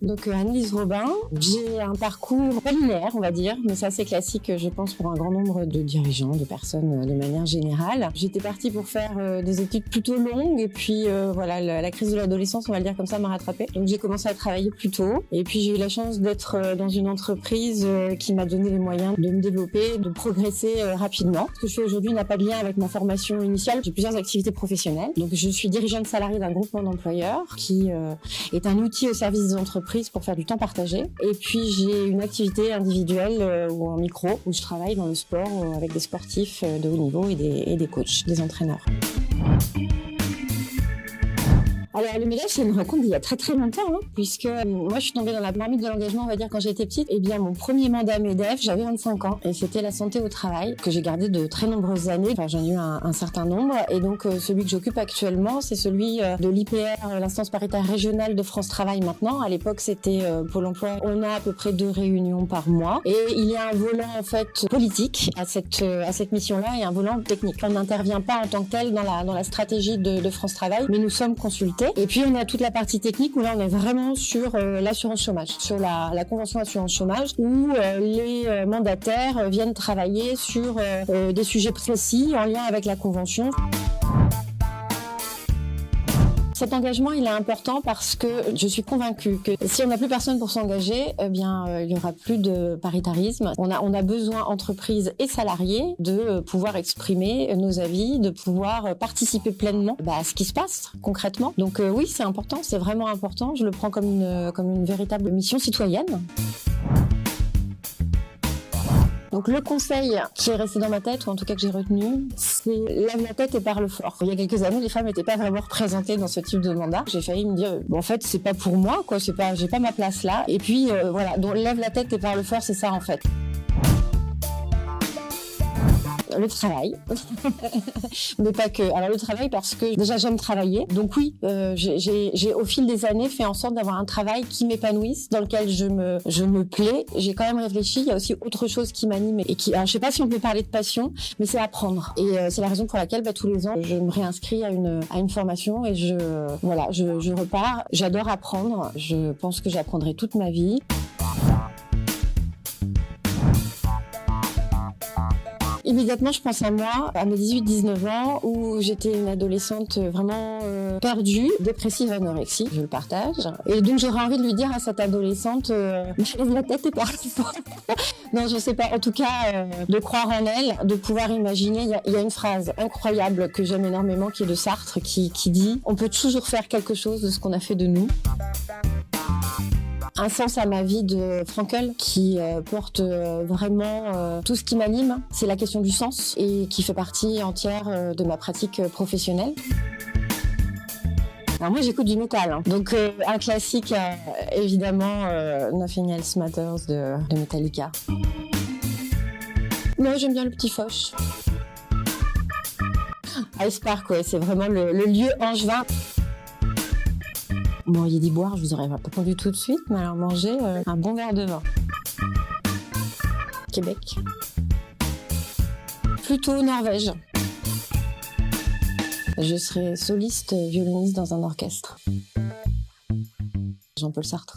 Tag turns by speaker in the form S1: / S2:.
S1: Donc Annelise Robin, j'ai un parcours pas linéaire, on va dire, mais c'est assez classique, je pense, pour un grand nombre de dirigeants, de personnes de manière générale. J'étais partie pour faire des études plutôt longues et puis voilà, la crise de l'adolescence, on va le dire comme ça, m'a rattrapée. Donc j'ai commencé à travailler plus tôt et puis j'ai eu la chance d'être dans une entreprise qui m'a donné les moyens de me développer, de progresser rapidement. Ce que je fais aujourd'hui n'a pas de lien avec ma formation initiale. J'ai plusieurs activités professionnelles. Donc je suis dirigeante salariée d'un groupement d'employeurs qui est un outil au service des entreprises pour faire du temps partagé. Et puis j'ai une activité individuelle ou en micro où je travaille dans le sport avec des sportifs de haut niveau et des coachs, des entraîneurs. Alors le MEDEF, c'est une rencontre d'il y a très très longtemps, puisque moi je suis tombée dans la marmite de l'engagement, on va dire, quand j'étais petite. Eh bien mon premier mandat MEDEF, j'avais 25 ans et c'était la santé au travail que j'ai gardé de très nombreuses années. Enfin j'en ai eu un certain nombre et donc celui que j'occupe actuellement, c'est celui de l'IPR, l'instance paritaire régionale de France Travail maintenant. À l'époque c'était Pôle emploi. On a à peu près 2 réunions par mois et il y a un volant en fait politique à cette mission-là et un volant technique. On n'intervient pas en tant que tel dans la stratégie de France Travail, mais nous sommes consultés. Et puis on a toute la partie technique où là on est vraiment sur l'assurance chômage, sur la convention assurance chômage où les mandataires viennent travailler sur des sujets précis en lien avec la convention. Cet engagement, il est important parce que je suis convaincue que si on n'a plus personne pour s'engager, eh bien, il y aura plus de paritarisme. On a besoin, entreprises et salariés, de pouvoir exprimer nos avis, de pouvoir participer pleinement à ce qui se passe concrètement. Donc oui, c'est important, c'est vraiment important. Je le prends comme une véritable mission citoyenne. Donc le conseil qui est resté dans ma tête, ou en tout cas que j'ai retenu, c'est lève la tête et parle fort. Il y a quelques années, les femmes n'étaient pas vraiment représentées dans ce type de mandat. J'ai failli me dire, bon, en fait, c'est pas pour moi, quoi. J'ai pas ma place là. Et puis voilà, donc lève la tête et parle fort, c'est ça en fait. Le travail, mais pas que. Alors le travail parce que déjà j'aime travailler, donc oui, j'ai au fil des années fait en sorte d'avoir un travail qui m'épanouisse, dans lequel je me plais. J'ai quand même réfléchi, il y a aussi autre chose qui m'anime et qui, alors je sais pas si on peut parler de passion, mais c'est apprendre. Et c'est la raison pour laquelle tous les ans je me réinscris à une formation et je repars. J'adore apprendre. Je pense que j'apprendrai toute ma vie. Immédiatement, je pense à moi, à mes 18-19 ans, où j'étais une adolescente vraiment perdue, dépressive, anorexique, je le partage. Et donc, j'aurais envie de lui dire à cette adolescente, lève la tête et parle fort. Non, je sais pas. En tout cas, de croire en elle, de pouvoir imaginer. Il y a une phrase incroyable que j'aime énormément, qui est de Sartre, qui dit « On peut toujours faire quelque chose de ce qu'on a fait de nous ». Un sens à ma vie de Frankl qui porte vraiment tout ce qui m'anime, c'est la question du sens et qui fait partie entière de ma pratique professionnelle. Alors moi j'écoute du métal, donc un classique évidemment Nothing Else Matters de Metallica. Moi j'aime bien le petit Foch. Ice Park, ouais, c'est vraiment le lieu angevin. Vous m'auriez dit boire, je vous aurais pas répondu tout de suite, mais alors manger un bon verre de vin. Québec. Plutôt Norvège. Je serai soliste violoniste dans un orchestre. Jean-Paul Sartre.